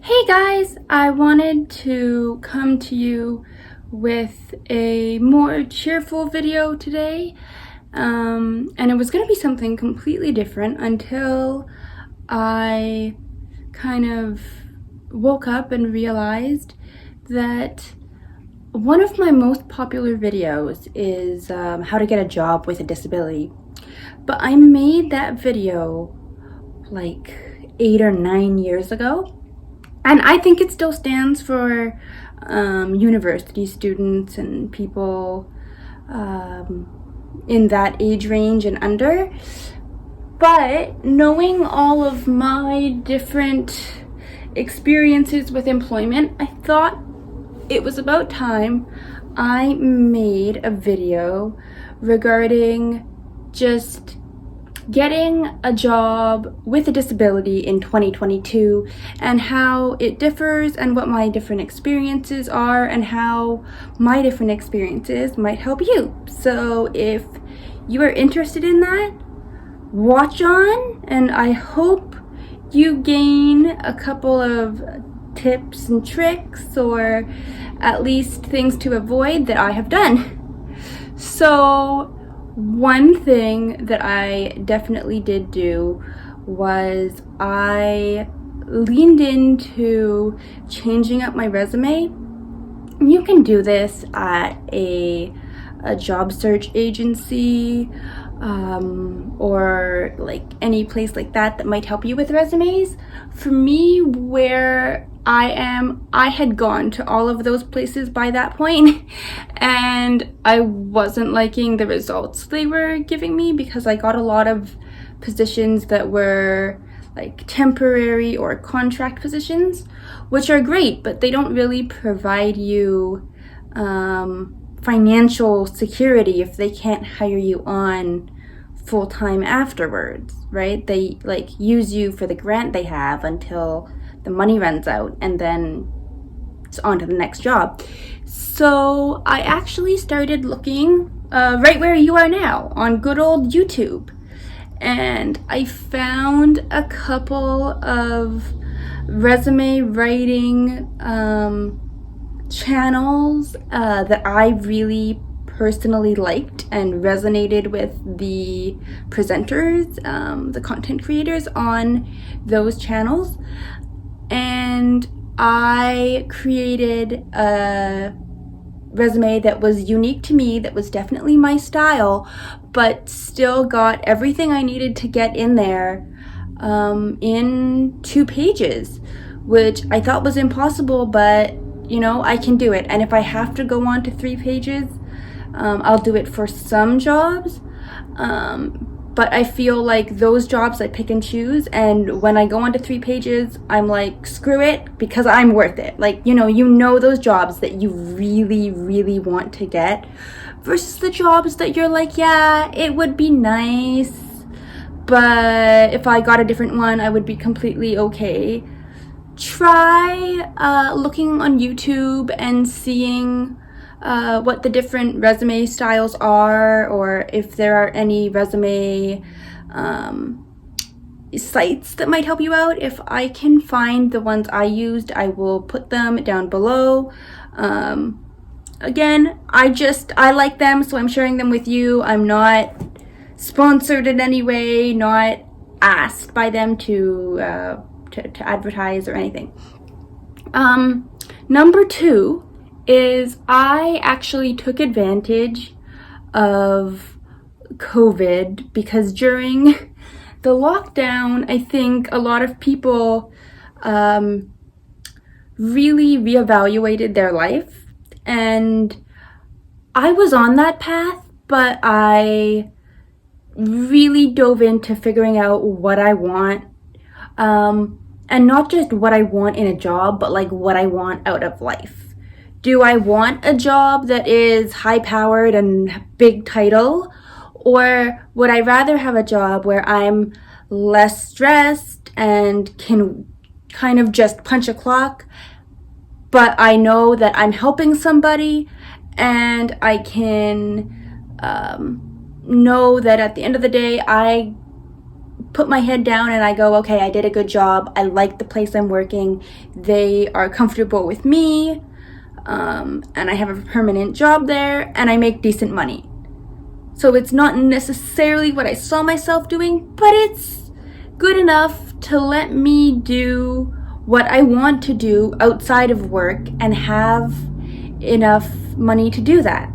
Hey guys, I wanted to come to you with a more cheerful video today, and it was going to be something completely different until I kind of woke up and realized that one of my most popular videos is how to get a job with a disability. But I made that video like 8 or 9 years ago. And I think it still stands for university students and people in that age range and under. But knowing all of my different experiences with employment, I thought it was about time I made a video regarding just getting a job with a disability in 2022 and how it differs and what my different experiences are and how my different experiences might help you. So if you are interested in that, watch on, and I hope you gain a couple of tips and tricks, or at least things to avoid that I have done. So one thing that I definitely did do was I leaned into changing up my resume. You can do this at a job search agency or like any place like that might help you with resumes. For me, where I had gone to all of those places by that point, and I wasn't liking the results they were giving me because I got a lot of positions that were like temporary or contract positions, which are great, but they don't really provide you financial security if they can't hire you on full-time afterwards, right? They like use you for the grant they have until the money runs out, and then it's on to the next job. So I actually started looking right where you are now on good old YouTube, and I found a couple of resume writing channels that I really personally liked and resonated with the presenters, the content creators on those channels. And I created a resume that was unique to me, that was definitely my style, but still got everything I needed to get in there in 2 pages, which I thought was impossible, but you know, I can do it. And if I have to go on to 3 pages, I'll do it for some jobs. But I feel like those jobs I pick and choose, and when I go on to 3 pages, I'm like, screw it, because I'm worth it. Like, you know those jobs that you really, really want to get versus the jobs that you're like, yeah, it would be nice, but if I got a different one, I would be completely okay. Try looking on YouTube and seeing what the different resume styles are, or if there are any resume sites that might help you out. If I can find the ones I used, I will put them down below. Again, I like them, so I'm sharing them with you. I'm not sponsored in any way, not asked by them to advertise or anything. Number 2 is I actually took advantage of COVID, because during the lockdown, I think a lot of people really reevaluated their life, and I was on that path, but I really dove into figuring out what I want, and not just what I want in a job, but like what I want out of life. Do I want a job that is high-powered and big title, or would I rather have a job where I'm less stressed and can kind of just punch a clock, but I know that I'm helping somebody, and I can know that at the end of the day I put my head down and I go, okay, I did a good job. I like the place I'm working. They are comfortable with me. And I have a permanent job there and I make decent money. So it's not necessarily what I saw myself doing, but it's good enough to let me do what I want to do outside of work and have enough money to do that.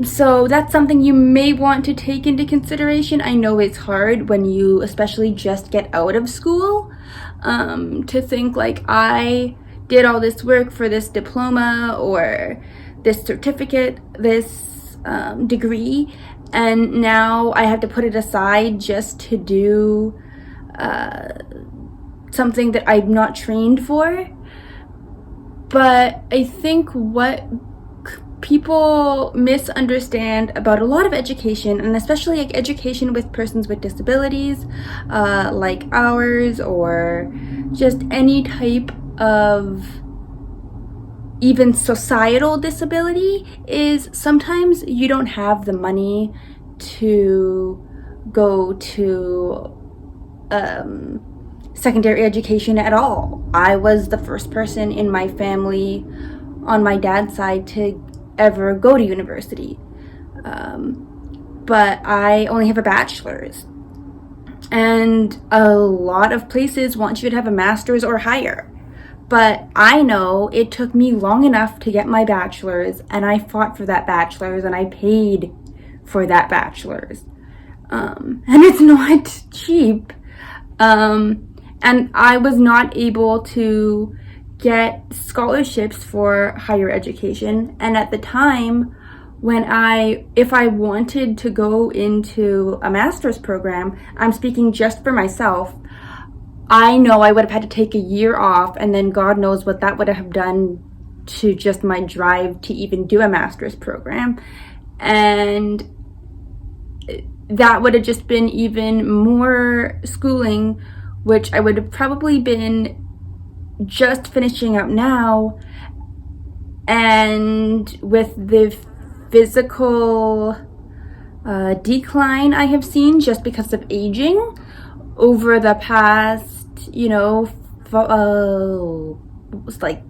So that's something you may want to take into consideration. I know it's hard when you especially just get out of school, to think like, I did all this work for this diploma or this certificate, this degree, and now I have to put it aside just to do something that I'm not trained for. But I think what people misunderstand about a lot of education, and especially like education with persons with disabilities, like ours, or just any type of even societal disability, is sometimes you don't have the money to go to secondary education at all. I was the first person in my family on my dad's side to ever go to university, but I only have a bachelor's, and a lot of places want you to have a master's or higher. But I know it took me long enough to get my bachelor's, and I fought for that bachelor's and I paid for that bachelor's, and it's not cheap, and I was not able to get scholarships for higher education. And at the time, if I wanted to go into a master's program, I'm speaking just for myself, I know I would have had to take a year off, and then God knows what that would have done to just my drive to even do a master's program. And that would have just been even more schooling, which I would have probably been just finishing up now. And with the physical decline I have seen just because of aging over the past, it was like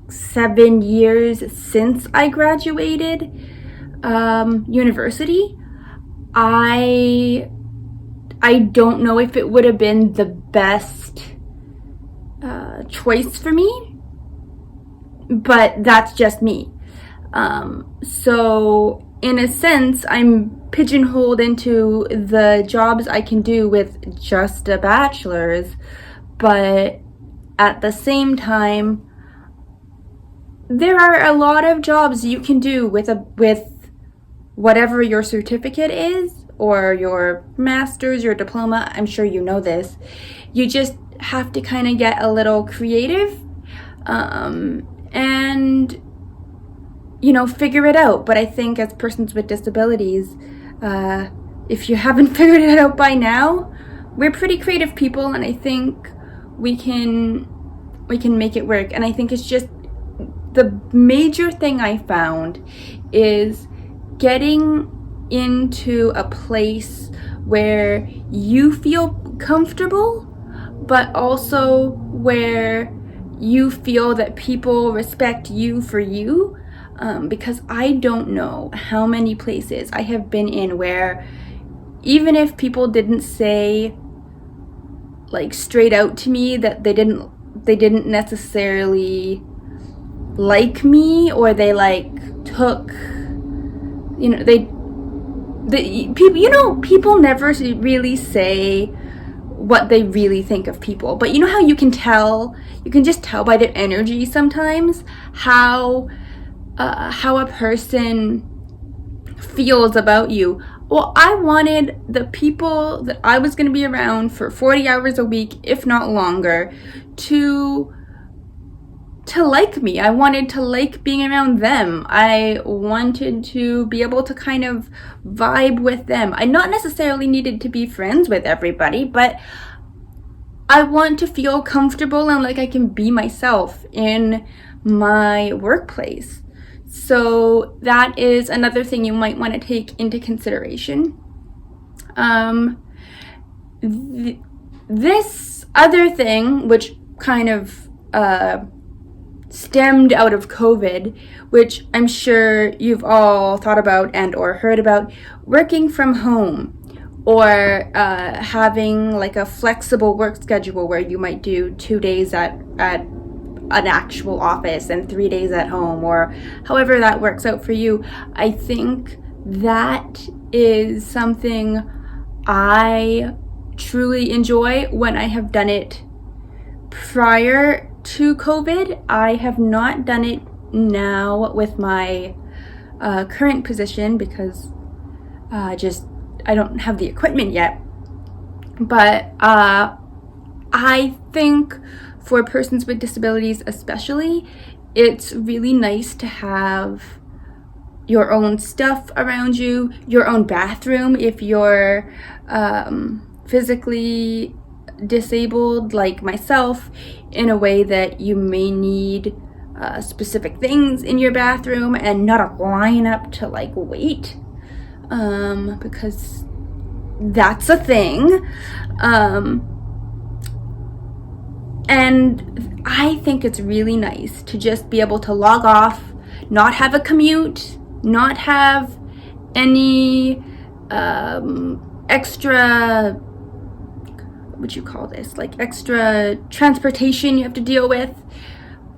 7 years since I graduated university, I don't know if it would have been the best choice for me, but that's just me. So in a sense, I'm pigeonholed into the jobs I can do with just a bachelor's, but at the same time, there are a lot of jobs you can do with whatever your certificate is, or your master's, your diploma. I'm sure you know this. You just have to kind of get a little creative, and figure it out. But I think as persons with disabilities, if you haven't figured it out by now, we're pretty creative people, and I think we can make it work. And I think it's just the major thing I found is getting into a place where you feel comfortable, but also where you feel that people respect you for you. Because I don't know how many places I have been in where even if people didn't say like straight out to me that they didn't necessarily like me, or they took, people never really say what they really think of people. But you know how you can just tell by their energy sometimes how a person feels about you. Well, I wanted the people that I was going to be around for 40 hours a week, if not longer, to like me. I wanted to like being around them. I wanted to be able to kind of vibe with them. I not necessarily needed to be friends with everybody, but I want to feel comfortable and like I can be myself in my workplace. So that is another thing you might want to take into consideration. this other thing, which kind of stemmed out of COVID, which I'm sure you've all thought about and or heard about, working from home, or having like a flexible work schedule where you might do 2 days at an actual office and 3 days at home, or however that works out for you. I think that is something I truly enjoy when I have done it prior to COVID. I have not done it now with my current position because I don't have the equipment yet. But I think for persons with disabilities especially, it's really nice to have your own stuff around you, your own bathroom if you're physically disabled like myself, in a way that you may need specific things in your bathroom and not a line up to like wait, because that's a thing. And I think it's really nice to just be able to log off, not have a commute, not have any extra, what would you call this, like extra transportation you have to deal with.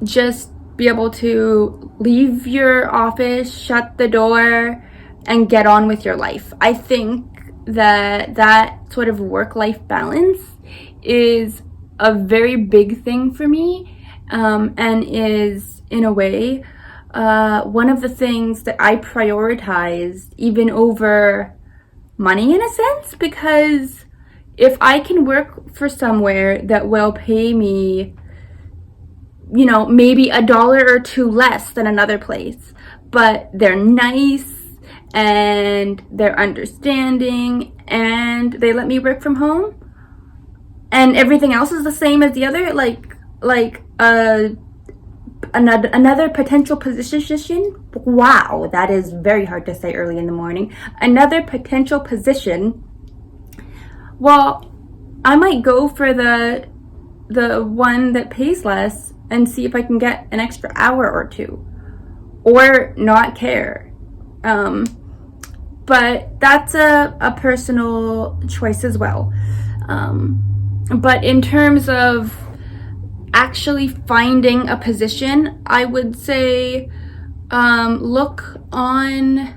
Just be able to leave your office, shut the door, and get on with your life. I think that sort of work-life balance is a very big thing for me, and is, in a way, one of the things that I prioritize even over money, in a sense, because if I can work for somewhere that will pay me, you know, maybe $1 or $2 less than another place, but they're nice and they're understanding and they let me work from home, and everything else is the same as the other, another potential position. Wow, that is very hard to say early in the morning. Another potential position. Well, I might go for the one that pays less and see if I can get an extra hour or two, or not care. But that's a personal choice as well. But in terms of actually finding a position, I would say look on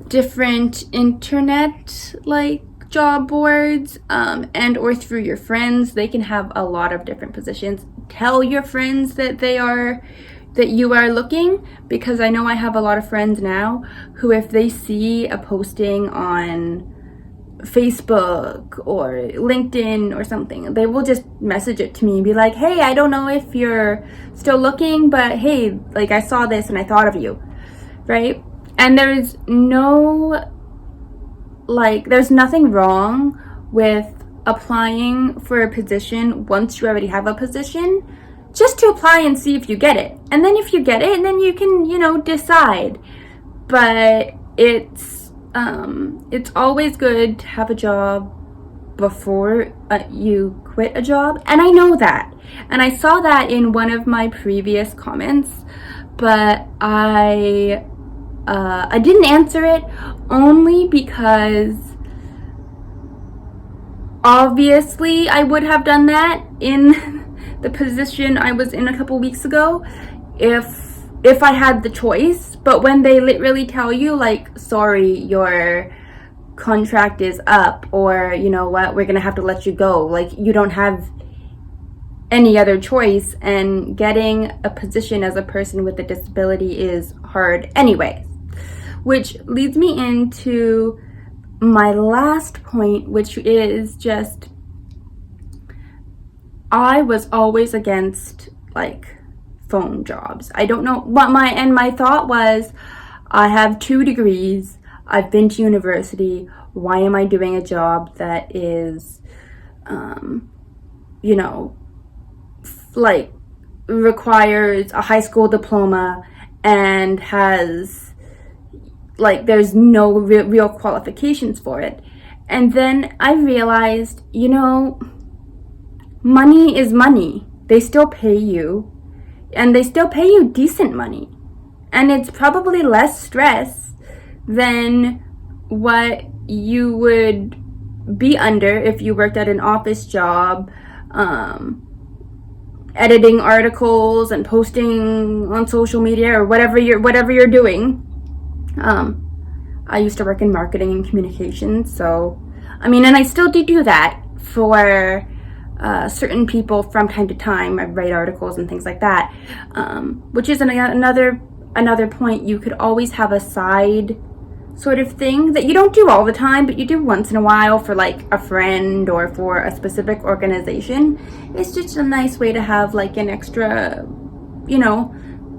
different internet like job boards, and or through your friends. They can have a lot of different positions. Tell your friends that you are looking, because I know I have a lot of friends now who, if they see a posting on Facebook or LinkedIn or something, they will just message it to me and be like, hey, I don't know if you're still looking, but hey, like, I saw this and I thought of you, right? And there's nothing wrong with applying for a position once you already have a position, just to apply and see if you get it. And then if you get it, then you can, decide. But it's always good to have a job before you quit a job. And I know that. And I saw that in one of my previous comments, but I didn't answer it only because obviously I would have done that in the position I was in a couple weeks ago if I had the choice. But when they literally tell you, like, sorry, your contract is up, or you know what, we're gonna have to let you go, like, you don't have any other choice, and getting a position as a person with a disability is hard anyways. Which leads me into my last point, which is just, I was always against like phone jobs. I don't know what my thought was, I have 2 degrees, I've been to university, why am I doing a job that is like requires a high school diploma and has, like, there's no real qualifications for it. And then I realized, money is money. They still pay you, and they still pay you decent money. And it's probably less stress than what you would be under if you worked at an office job, editing articles and posting on social media or whatever you're doing. I used to work in marketing and communications, so and I still do that for certain people from time to time. I write articles and things like that, which is another point. You could always have a side sort of thing that you don't do all the time, but you do once in a while for like a friend or for a specific organization. It's just a nice way to have like an extra,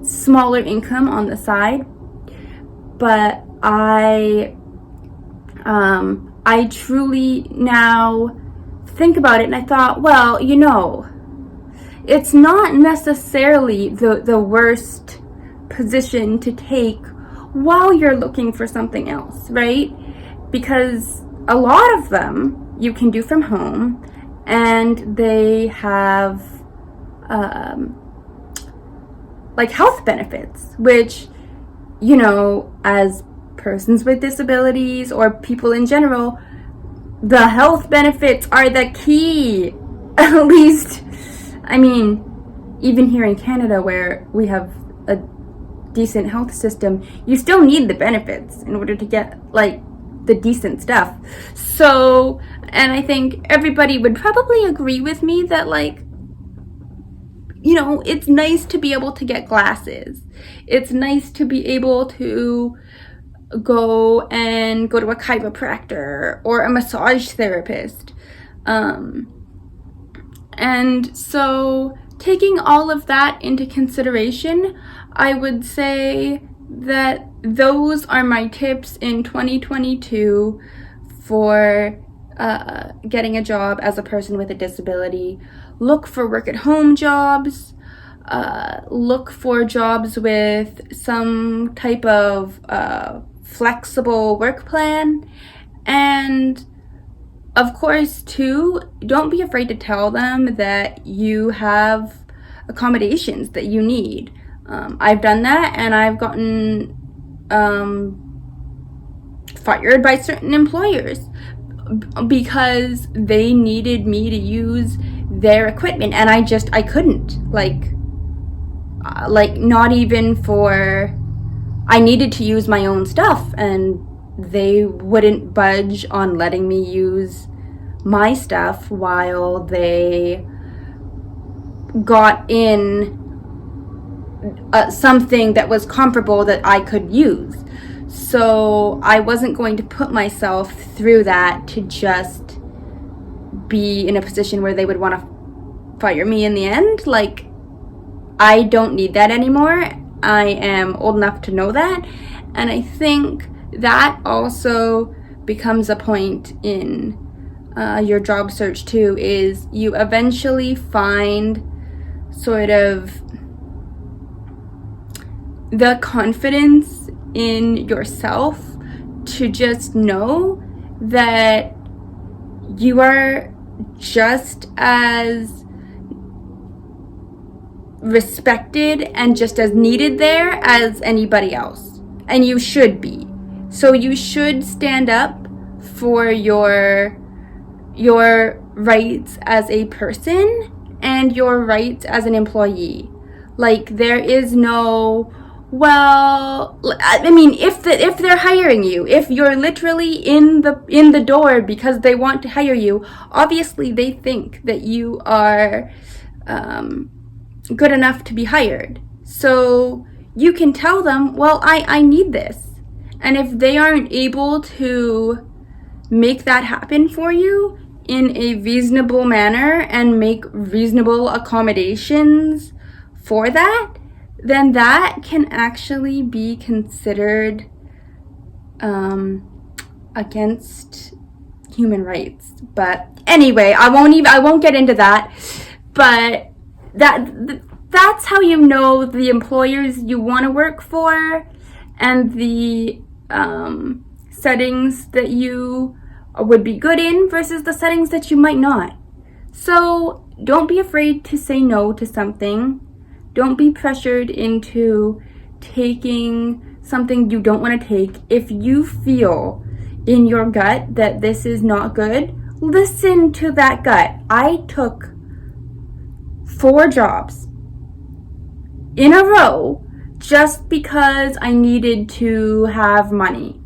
smaller income on the side. But I truly now think about it, and I thought, well, it's not necessarily the worst position to take while you're looking for something else, right? Because a lot of them you can do from home, and they have like health benefits, which, as persons with disabilities or people in general, the health benefits are the key. At least, even here in Canada, where we have a decent health system, you still need the benefits in order to get like the decent stuff. So, and I think everybody would probably agree with me that like, it's nice to be able to get glasses. It's nice to be able to go to a chiropractor or a massage therapist. And so taking all of that into consideration, I would say that those are my tips in 2022 for getting a job as a person with a disability. Look for work-at-home jobs. Look for jobs with some type of flexible work plan. And of course, too, don't be afraid to tell them that you have accommodations that you need. I've done that, and I've gotten fired by certain employers because they needed me to use their equipment, and I couldn't, like not even for, I needed to use my own stuff, and they wouldn't budge on letting me use my stuff while they got in something that was comparable that I could use. So I wasn't going to put myself through that to just be in a position where they would want to fire me in the end. Like, I don't need that anymore. I am old enough to know that. And I think that also becomes a point in your job search too, is you eventually find sort of the confidence in yourself to just know that you are just as respected and just as needed there as anybody else, and you should be. So you should stand up for your rights as a person and your rights as an employee. Like, there is no, well, if they're hiring you, if you're literally in the door because they want to hire you, obviously they think that you are good enough to be hired. So you can tell them, well, I need this. And if they aren't able to make that happen for you in a reasonable manner and make reasonable accommodations for that, then that can actually be considered against human rights. But anyway, I won't get into that. But that's how you know the employers you want to work for and the settings that you would be good in versus the settings that you might not. So don't be afraid to say no to something. Don't be pressured into taking something you don't want to take. If you feel in your gut that this is not good, listen to that gut. I took 4 jobs in a row just because I needed to have money.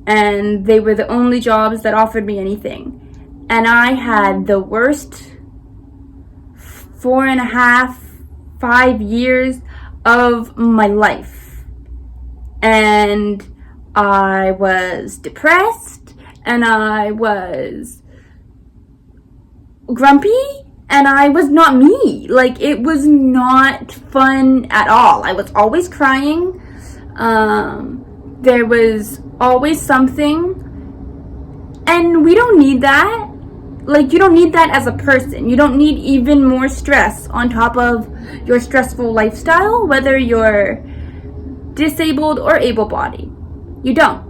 And they were the only jobs that offered me anything. And I had the worst 4.5, 5 years of my life. And I was depressed, and I was grumpy, and I was not me. Like, it was not fun at all. I was always crying. There was always something. And we don't need that. Like, you don't need that as a person. You don't need even more stress on top of your stressful lifestyle, whether you're disabled or able-bodied. You don't.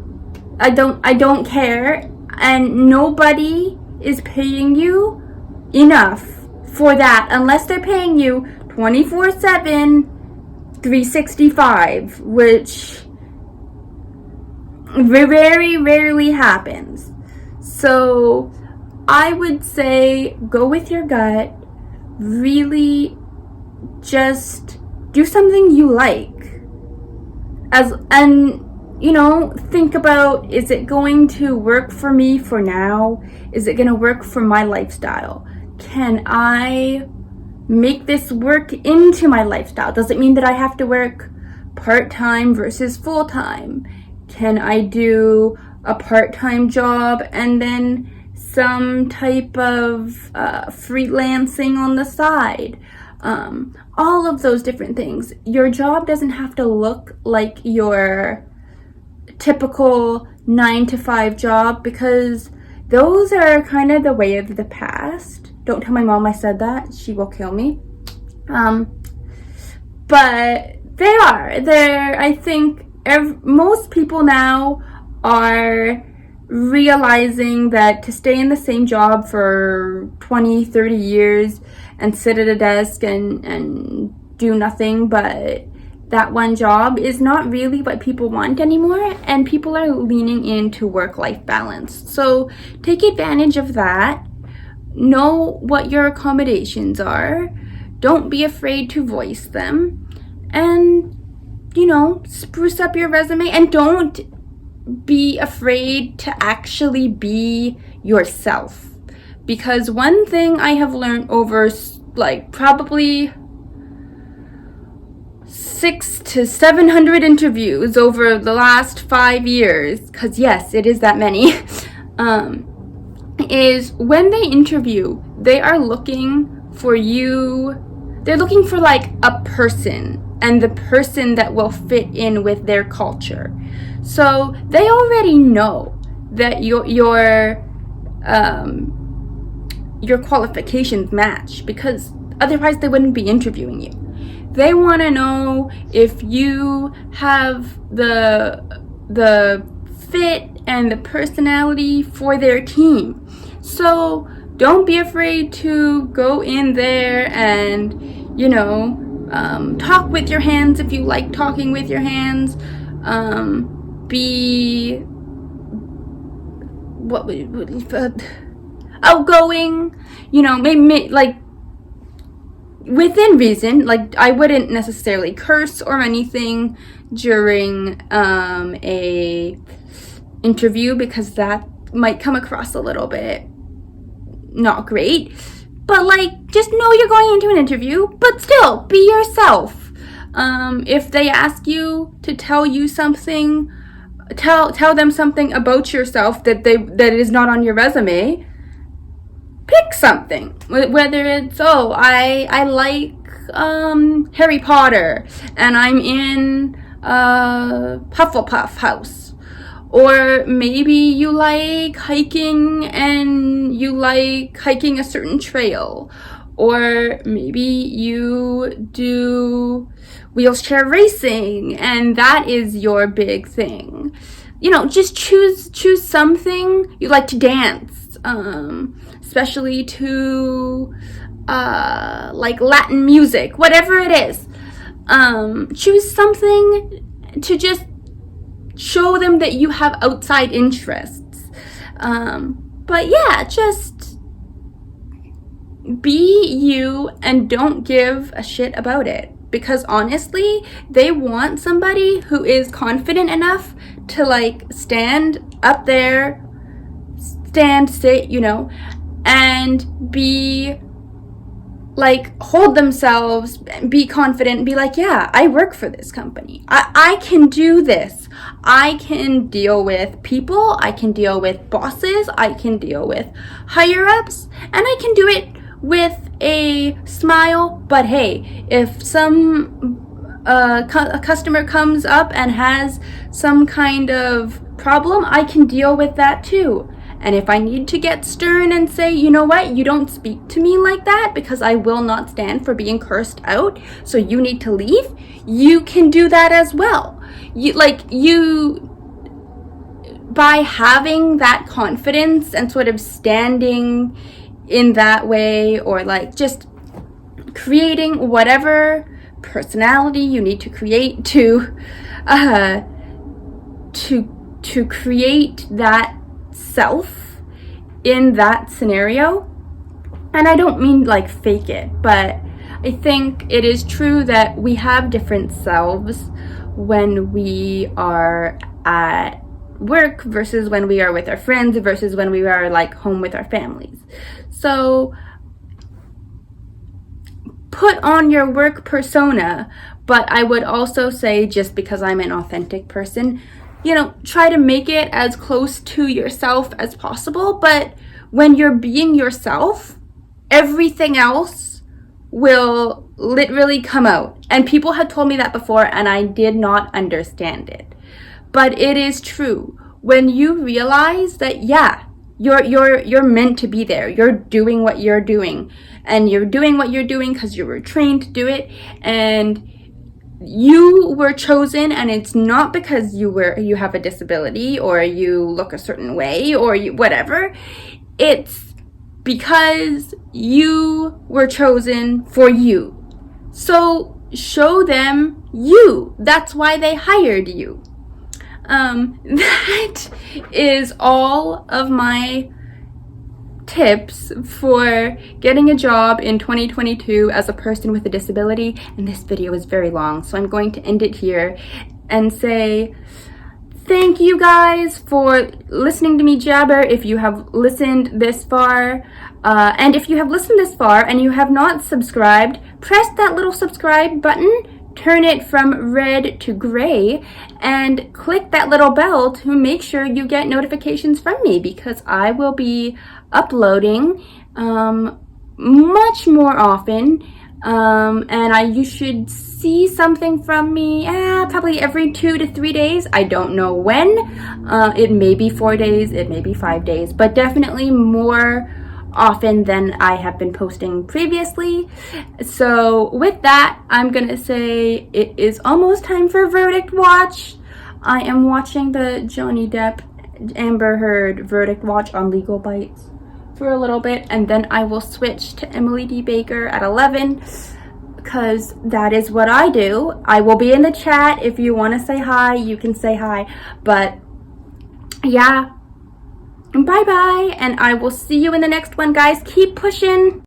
I don't care. And nobody is paying you enough for that unless they're paying you 24/7, 365, which very rarely happens. So I would say go with your gut. Really just do something you like. Think about, is it going to work for me for now? Is it going to work for my lifestyle? Can I make this work into my lifestyle? Does it mean that I have to work part-time versus full-time? Can I do a part-time job and then some type of freelancing on the side? All of those different things. Your job doesn't have to look like your typical 9-to-5 job, because those are kind of the way of the past. Don't tell my mom I said that. She will kill me. But they are. I think most people now are realizing that to stay in the same job for 20, 30 years and sit at a desk and do nothing but that one job is not really what people want anymore, and people are leaning into work-life balance. So take advantage of that. Know what your accommodations are. Don't be afraid to voice them, and spruce up your resume, and don't be afraid to actually be yourself. Because one thing I have learned over probably 600 to 700 interviews over the last 5 years, because yes, it is that many, is when they interview, they are looking for you. They're looking for like a person, and the person that will fit in with their culture. So they already know that your qualifications match, because otherwise they wouldn't be interviewing you. They want to know if you have the fit and the personality for their team. So don't be afraid to go in there and talk with your hands if you like talking with your hands. Be outgoing, maybe like within reason. Like, I wouldn't necessarily curse or anything during a interview, because that might come across a little bit not great. But just know you're going into an interview, but still be yourself. If they ask you to tell you something, tell them something about yourself that is not on your resume. Pick something, whether it's I like Harry Potter and I'm in a Hufflepuff house, or maybe you like hiking and you like hiking a certain trail, or maybe you do wheelchair racing and that is your big thing. just choose something you like to dance, especially to like Latin music, whatever it is. Choose something to just show them that you have outside interests. But yeah, just be you and don't give a shit about it. Because honestly, they want somebody who is confident enough to like stand up there, sit, and be like, hold themselves, be confident, be like, yeah, I work for this company. I can do this. I can deal with people. I can deal with bosses. I can deal with higher ups. And I can do it with a smile. But hey, if a customer comes up and has some kind of problem, I can deal with that too. And if I need to get stern and say, you know what, you don't speak to me like that because I will not stand for being cursed out, so you need to leave, you can do that as well. By having that confidence and sort of standing in that way, or like just creating whatever personality you need to create to create that self in that scenario. And I don't mean like fake it, but I think it is true that we have different selves when we are at work versus when we are with our friends versus when we are like home with our families. So put on your work persona, but I would also say, just because I'm an authentic person, try to make it as close to yourself as possible. But when you're being yourself, everything else will literally come out. And people have told me that before, and I did not understand it. But it is true. When you realize that, yeah, you're meant to be there. You're doing what you're doing. And you're doing what you're doing because you were trained to do it. And you were chosen, and it's not because you have a disability or you look a certain way or whatever. It's because you were chosen for you. So show them you. That's why they hired you. That is all of my tips for getting a job in 2022 as a person with a disability. And this video is very long, so I'm going to end it here and say thank you guys for listening to me jabber if you have listened this far. And if you have listened this far and you have not subscribed, press that little subscribe button, turn it from red to gray, and click that little bell to make sure you get notifications from me, because I will be uploading much more often, and you should see something from me probably every 2 to 3 days. I don't know when. It may be 4 days, it may be 5 days, but definitely more often than I have been posting previously. So with that, I'm gonna say it is almost time for verdict watch. I am watching the Johnny Depp Amber Heard verdict watch on Legal Bites for a little bit, and then I will switch to Emily D. Baker at 11, because that is what I do. I will be in the chat. If you want to say hi, you can say hi. But yeah, bye bye, and I will see you in the next one, guys. Keep pushing.